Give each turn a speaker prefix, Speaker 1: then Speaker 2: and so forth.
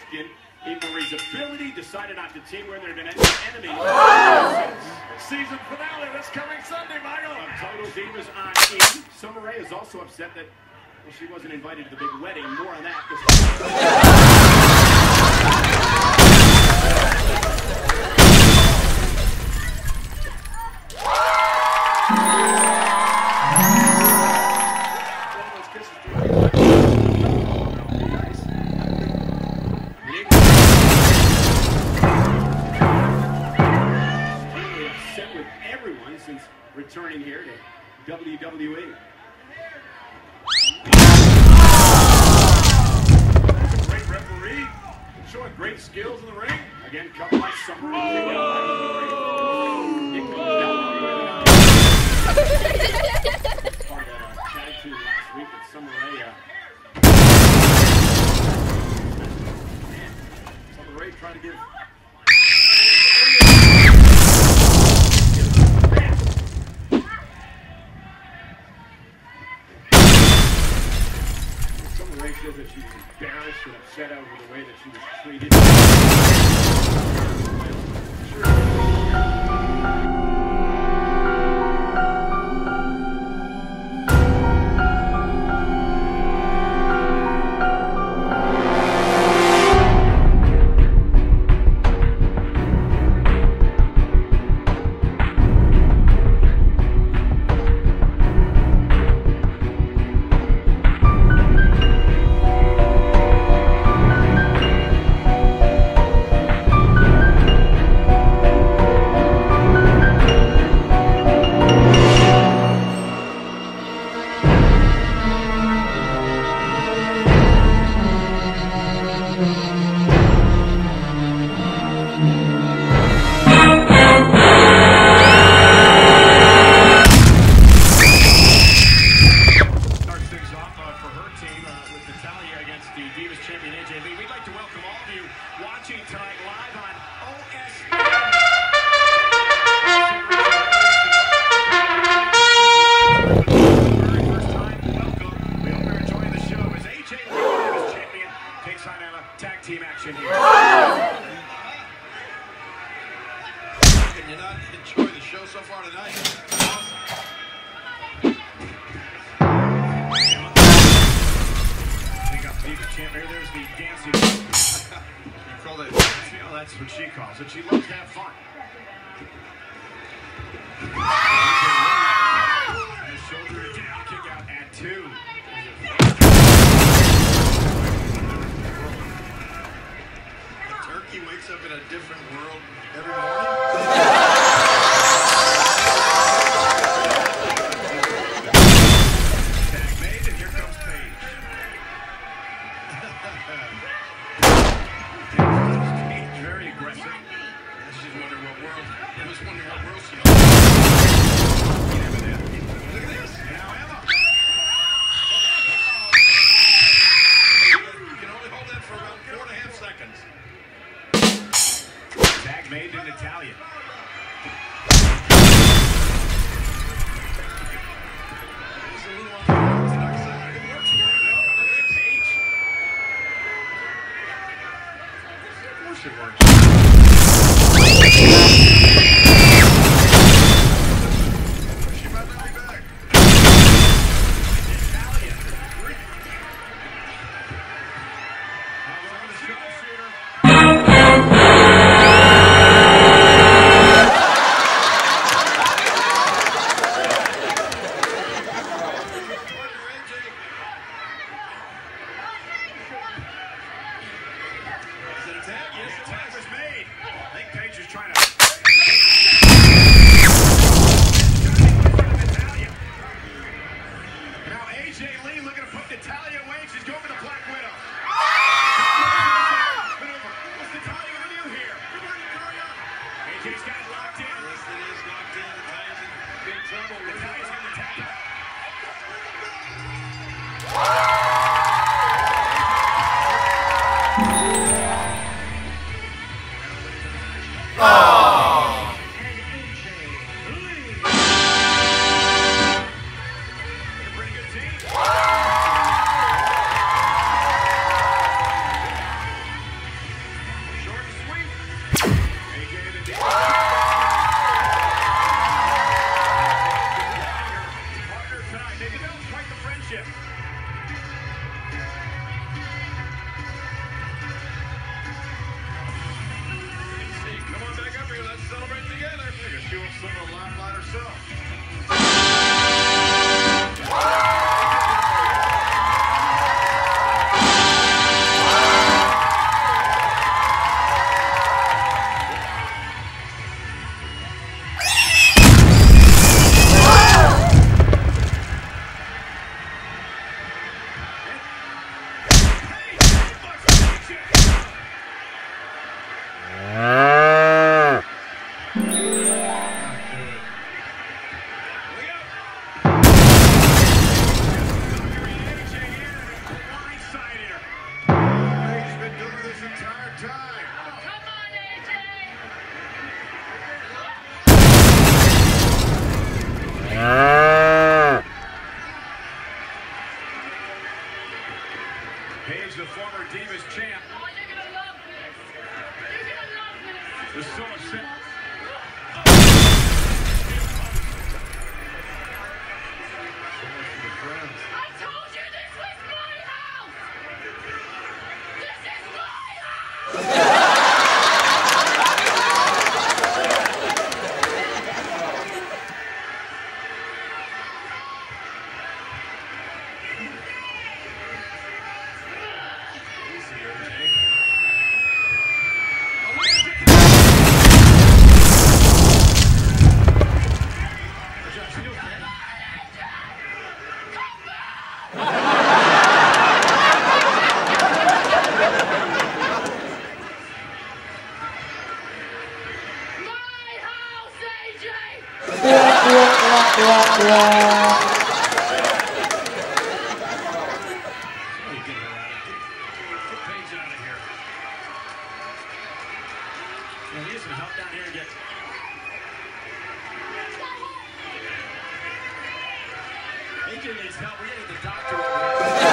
Speaker 1: question. Eva Marie's ability decided not to team where they're going to enemy.
Speaker 2: Season finale this coming Sunday, Michael.
Speaker 1: Total Divas on E. Summer Rae is also upset that she wasn't invited to the big wedding. More on that. Since returning here to WWE.
Speaker 2: Great referee, showing great skills in the ring.
Speaker 1: Again, couple by Summer Rae. Part of that attitude last week that Summer Rae trying to give. Says that she was embarrassed and upset over the way that she was treated.
Speaker 2: That's what she calls it. She loves to have fun. And the shoulder down, kick out at 2.
Speaker 3: The turkey wakes up in a different world every morning.
Speaker 2: Tag made, and here comes Paige. Very aggressive. She's wondering what world. I was wondering what world she's on. Look at this. Now Emma. You can only hold that for about 4.5 seconds. Tag made in Natalya. It's a little on the orthodox side. It works for her. Paige. Of course it works. She might not be back. Natalya. Now on the sharpshooter. Is it a tag? Yes, the tag was made. I think Paige is trying to. Now AJ Lee looking to put Natalya away. She's going for the Black Widow. What's Natalya going to do here? AJ's got it locked in.
Speaker 3: Yes, it is locked in. Natalya's in big trouble.
Speaker 2: Natalya's going to tap out. Pretty good team. champ. There's so much sense.
Speaker 4: I told you this was my house! This is my house!
Speaker 1: He needs some help down here again. AJ needs help. We need the doctor over here.